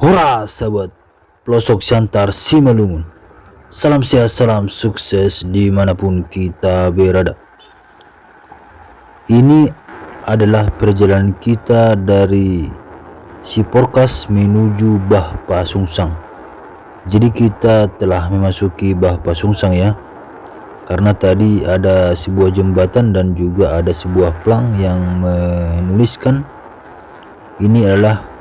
Hora sahabat pelosok Siantar Simalungun. Salam sehat, salam sukses dimanapun kita berada. Ini adalah perjalanan kita dari Siporkas menuju Bah Pasungsang. Jadi kita telah memasuki Bah Pasungsang ya. Karena tadi ada sebuah jembatan dan juga ada sebuah plang yang menuliskan ini adalah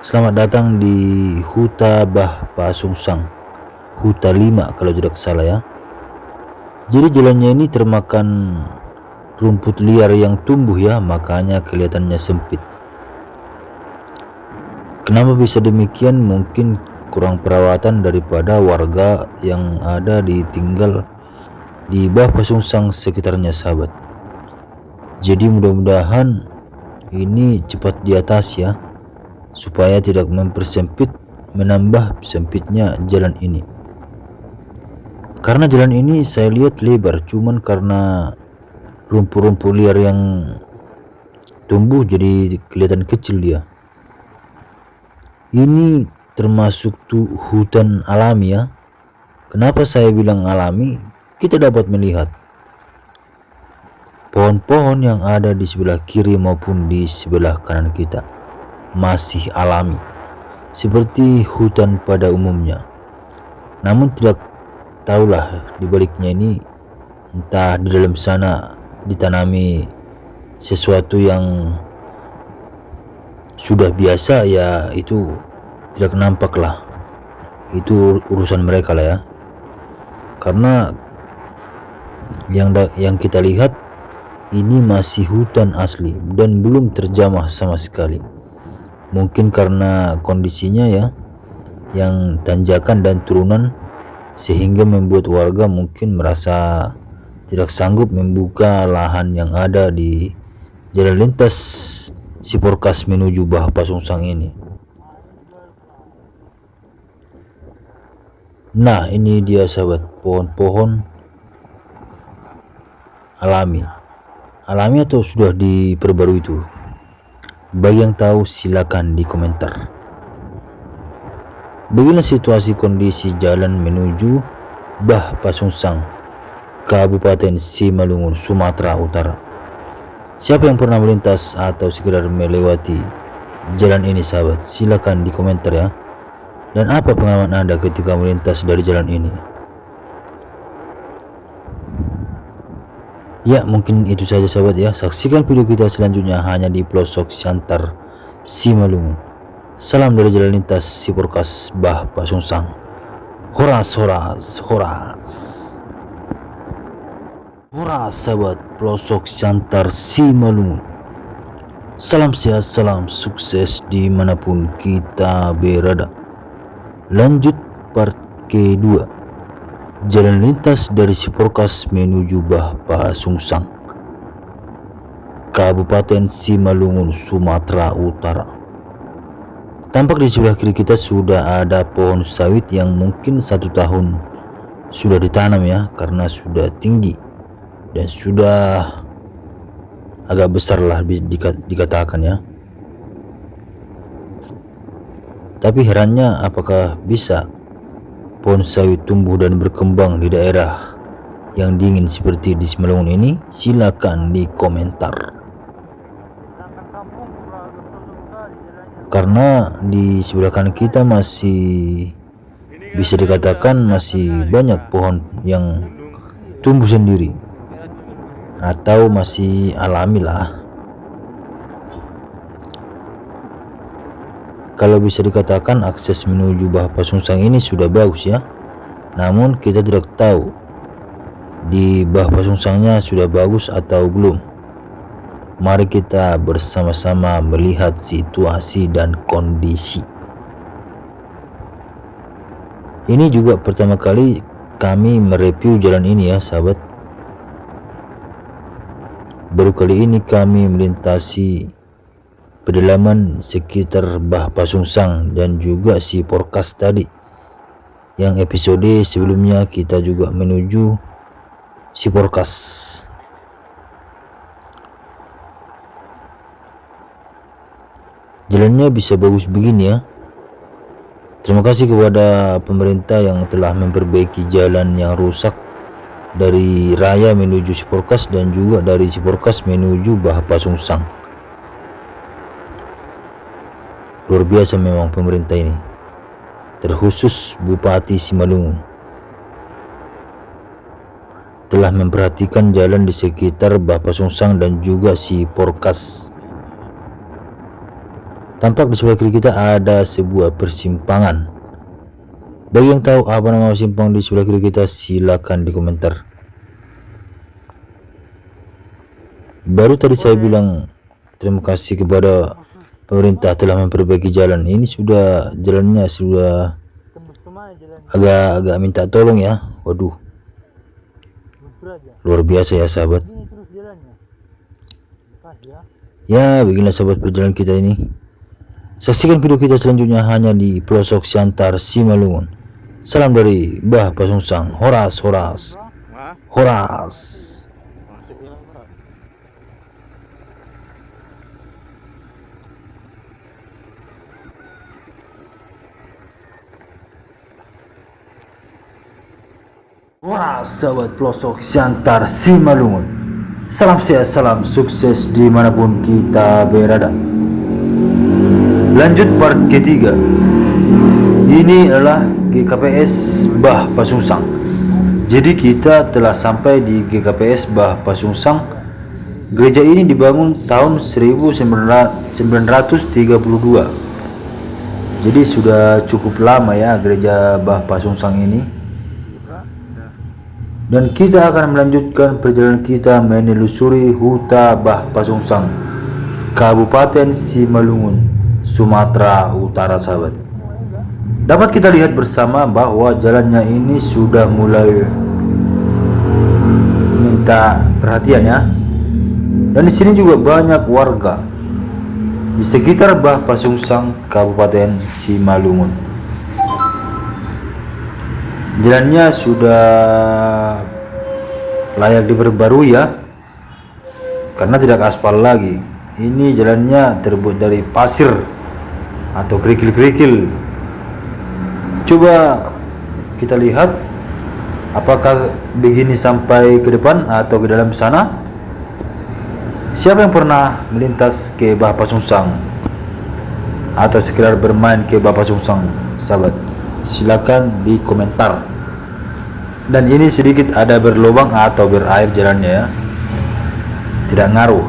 selamat datang di Huta Bah Pasungsang, Huta 5 kalau tidak salah ya. Jadi jalannya ini termakan rumput liar yang tumbuh ya, makanya kelihatannya sempit. Kenapa bisa demikian? Mungkin kurang perawatan daripada warga yang ada ditinggal di Bah Pasungsang sekitarnya sahabat. Jadi mudah-mudahan ini cepat di atas ya, supaya tidak mempersempit, menambah sempitnya jalan ini. Karena jalan ini saya lihat lebar, cuman karena rumput-rumput liar yang tumbuh jadi kelihatan kecil dia. Ini termasuk tuh hutan alami ya. Kenapa saya bilang alami? Kita dapat melihat pohon-pohon yang ada di sebelah kiri maupun di sebelah kanan kita masih alami, seperti hutan pada umumnya. Namun tidak tahulah di baliknya ini, entah di dalam sana ditanami sesuatu yang sudah biasa ya, itu tidak nampak lah. Itu urusan mereka lah ya. Karena yang kita lihat ini masih hutan asli dan belum terjamah sama sekali. Mungkin karena kondisinya ya yang tanjakan dan turunan, sehingga membuat warga mungkin merasa tidak sanggup membuka lahan yang ada di jalan lintas Siporkas menuju Bah Pasungsang ini. Nah, ini dia sahabat, pohon-pohon alami atau sudah diperbarui itu. Bagi yang tahu silakan di komentar. Beginilah situasi kondisi jalan menuju Bah Pasungsang, Kabupaten Simalungun, Sumatera Utara. Siapa yang pernah melintas atau sekedar melewati jalan ini sahabat, silakan di komentar ya. Dan apa pengalaman Anda ketika melintas dari jalan ini? Ya, mungkin itu saja sahabat ya. Saksikan video kita selanjutnya hanya di pelosok Siantar Simalungun. Salam dari jalan lintas Siporkas Bah Pasungsang. Horas, horas, horas. Horas sahabat pelosok Siantar Simalungun. Salam sehat, salam sukses dimanapun kita berada. Lanjut part kedua, jalan lintas dari Siporkas menuju Bah Pasungsang, Kabupaten Simalungun, Sumatera Utara. Tampak di sebelah kiri kita sudah ada pohon sawit yang mungkin 1 tahun sudah ditanam ya, karena sudah tinggi dan sudah agak besar lah dikatakan ya. Tapi herannya, apakah bisa pohon sawit tumbuh dan berkembang di daerah yang dingin seperti di Simalungun ini? Silakan di komentar. Karena di sebelah kanan kita masih bisa dikatakan masih banyak pohon yang tumbuh sendiri atau masih alami lah. Kalau bisa dikatakan akses menuju Bah Pasungsang ini sudah bagus ya. Namun kita tidak tahu di Bah Pasungsangnya sudah bagus atau belum. Mari kita bersama-sama melihat situasi dan kondisi. Ini juga pertama kali kami mereview jalan ini ya sahabat. Baru kali ini kami melintasi pedalaman sekitar Bah Pasungsang dan juga Siporkas tadi. Yang episode sebelumnya kita juga menuju Siporkas. Jalannya bisa bagus begini ya. Terima kasih kepada pemerintah yang telah memperbaiki jalan yang rusak dari Raya menuju Siporkas dan juga dari Siporkas menuju Bah Pasungsang. Luar biasa memang pemerintah ini, terkhusus Bupati Simalungun, telah memperhatikan jalan di sekitar Bah Pasungsang dan juga Siporkas. Tampak di sebelah kiri kita ada sebuah persimpangan. Bagi yang tahu apa nama simpang di sebelah kiri kita, silakan di komentar. Baru tadi saya bilang terima kasih kepada pemerintah telah memperbaiki jalan. Ini sudah jalannya sudah agak minta tolong ya. Waduh, luar biasa ya sahabat. Ya, beginilah sahabat perjalanan kita ini. Saksikan video kita selanjutnya hanya di pelosok Siantar Simalungun. Salam dari Bah Pasungsang. Horas, horas, horas. Horas sahabat pelosok Siantar Simalungun. Salam sehat, salam sukses dimanapun kita berada. Lanjut part ketiga. Ini adalah GKPS Bah Pasungsang. Jadi kita telah sampai di GKPS Bah Pasungsang. Gereja ini dibangun tahun 1932. Jadi sudah cukup lama ya gereja Bah Pasungsang ini. Dan kita akan melanjutkan perjalanan kita menelusuri Huta Bah Pasungsang, Kabupaten Simalungun, Sumatera Utara sahabat. Dapat kita lihat bersama bahwa jalannya ini sudah mulai minta perhatian ya. Dan di sini juga banyak warga di sekitar Bah Pasungsang, Kabupaten Simalungun. Jalannya sudah layak diperbarui ya, karena tidak aspal lagi. Ini jalannya terbuat dari pasir atau kerikil-kerikil. Coba kita lihat apakah begini sampai ke depan atau ke dalam sana. Siapa yang pernah melintas ke Bah Pasungsang atau sekedar bermain ke Bah Pasungsang sahabat, silakan di komentar. Dan ini sedikit ada berlubang atau berair jalannya ya, tidak ngaruh.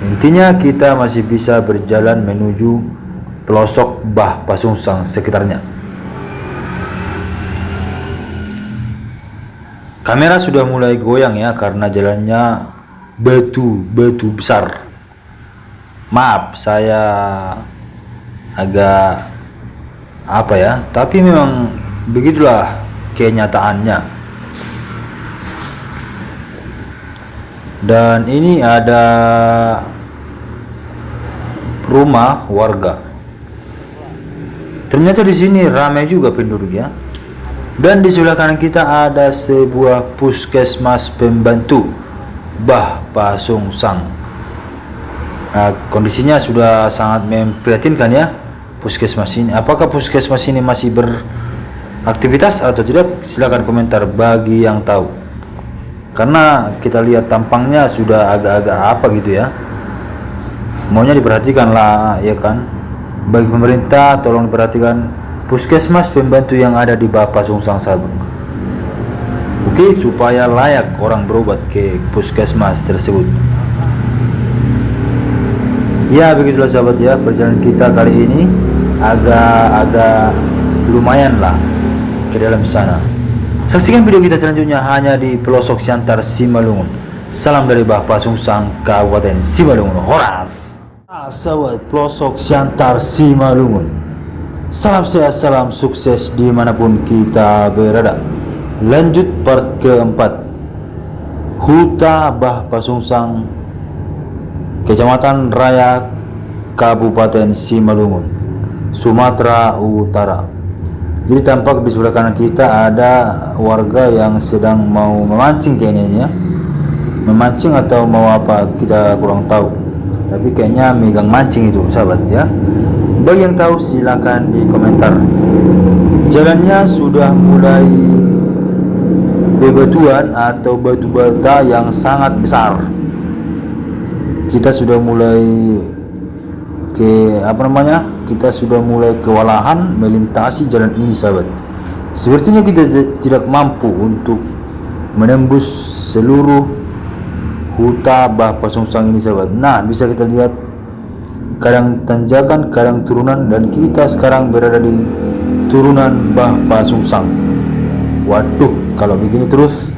Intinya kita masih bisa berjalan menuju pelosok Bah Pasungsang sekitarnya. Kamera sudah mulai goyang ya karena jalannya batu besar. Maaf saya agak apa ya, tapi memang begitulah kenyataannya. Dan ini ada rumah warga. Ternyata di sini ramai juga penduduk ya. Dan di sebelah kanan kita ada sebuah puskesmas pembantu Bah Pasungsang. Nah, kondisinya sudah sangat memprihatinkan ya puskesmas ini. Apakah puskesmas ini masih beraktivitas atau tidak? Silakan komentar bagi yang tahu. Karena kita lihat tampangnya sudah agak-agak apa gitu ya. Maunya diperhatikan lah ya kan. Bagi pemerintah tolong diperhatikan puskesmas pembantu yang ada di Bah Pasungsang sahabat. Oke, supaya layak orang berobat ke puskesmas tersebut. Ya begitulah sahabat ya, perjalanan kita kali ini agak lumayan lah ke dalam sana. Saksikan video kita selanjutnya hanya di pelosok Siantar Simalungun. Salam dari Bah Pasungsang, Kabupaten Simalungun. Horas sahabat pelosok Siantar Simalungun. Salam sehat, salam sukses dimanapun kita berada. Lanjut part keempat. Huta Bah Pasungsang, Kecamatan Raya, Kabupaten Simalungun, Sumatera Utara. Jadi tampak di sebelah kanan kita ada warga yang sedang mau memancing kayaknya ya. Memancing atau mau apa kita kurang tahu. Tapi kayaknya megang mancing itu sahabat ya. Bagi yang tahu silakan di komentar. Jalannya sudah mulai bebatuan atau batu bata yang sangat besar. Kita sudah mulai kita sudah mulai kewalahan melintasi jalan ini, sahabat. Sepertinya kita tidak mampu untuk menembus seluruh huta Bah Pasongsang ini, sahabat. Nah, bisa kita lihat kadang tanjakan, kadang turunan, dan kita sekarang berada di turunan Bah Pasongsang. Waduh, kalau begini terus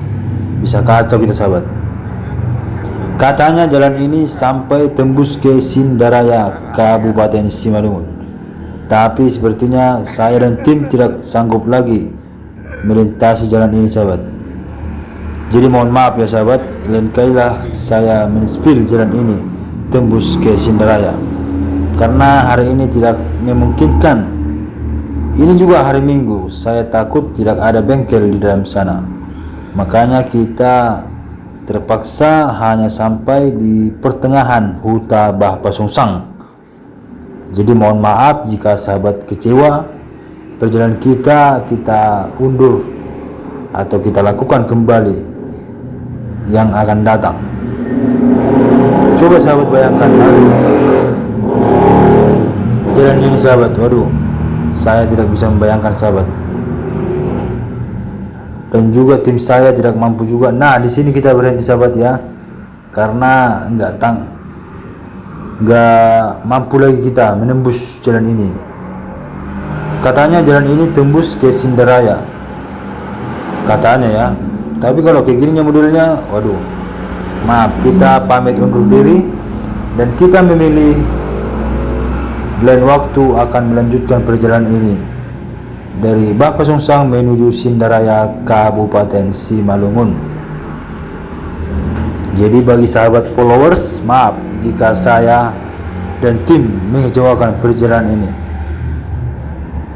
bisa kacau kita, sahabat. Katanya jalan ini sampai tembus ke Sindaraya, Kabupaten Simalungun. Tapi sepertinya saya dan tim tidak sanggup lagi melintasi jalan ini, sahabat. Jadi mohon maaf ya, sahabat, lain kalilah saya men-spill jalan ini tembus ke Sindaraya, karena hari ini tidak memungkinkan. Ini juga hari Minggu, saya takut tidak ada bengkel di dalam sana. Makanya kita terpaksa hanya sampai di pertengahan huta Bah Pasongsang. Jadi mohon maaf jika sahabat kecewa. Perjalanan kita undur atau kita lakukan kembali yang akan datang. Coba sahabat bayangkan, jalan ini, sahabat. Waduh, saya tidak bisa membayangkan, sahabat. Dan juga tim saya tidak mampu juga. Nah, di sini kita berhenti, sahabat ya, karena nggak mampu lagi kita menembus jalan ini. Katanya jalan ini tembus ke Sindaraya, katanya ya. Tapi kalau kayak gininya modelnya, waduh, maaf, kita pamit undur diri dan kita memilih lain waktu akan melanjutkan perjalanan ini dari Bah Pasongsang menuju Sindaraya, Kabupaten Simalungun. Jadi bagi sahabat followers, maaf jika saya dan tim mengecewakan perjalanan ini.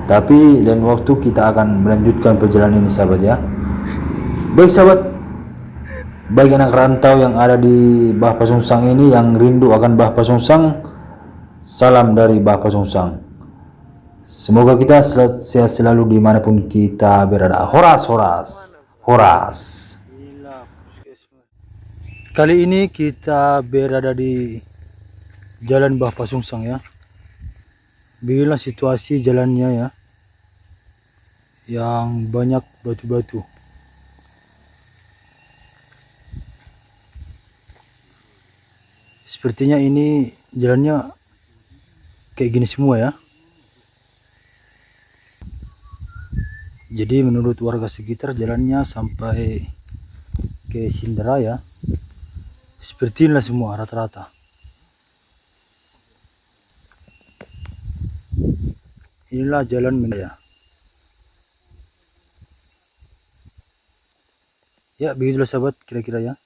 Tapi lain waktu kita akan melanjutkan perjalanan ini, sahabat ya. Baik sahabat, bagi anak rantau yang ada di Bah Pasongsang ini, yang rindu akan Bah Pasongsang, salam dari Bah Pasongsang. Semoga kita sehat selalu dimanapun kita berada. Horas, horas, horas. Kali ini kita berada di Jalan Bah Pasongsang ya. Beginilah situasi jalannya ya, yang banyak batu-batu. Sepertinya ini jalannya kayak gini semua ya. Jadi menurut warga sekitar jalannya sampai ke Sindaraya seperti inilah semua rata-rata. Inilah jalan Menaya. Ya, begitulah sahabat kira-kira ya.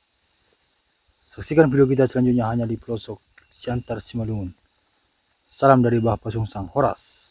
Saksikan video kita selanjutnya hanya di pelosok Siantar Simalungun. Salam dari Bah Pasongsang. Horas.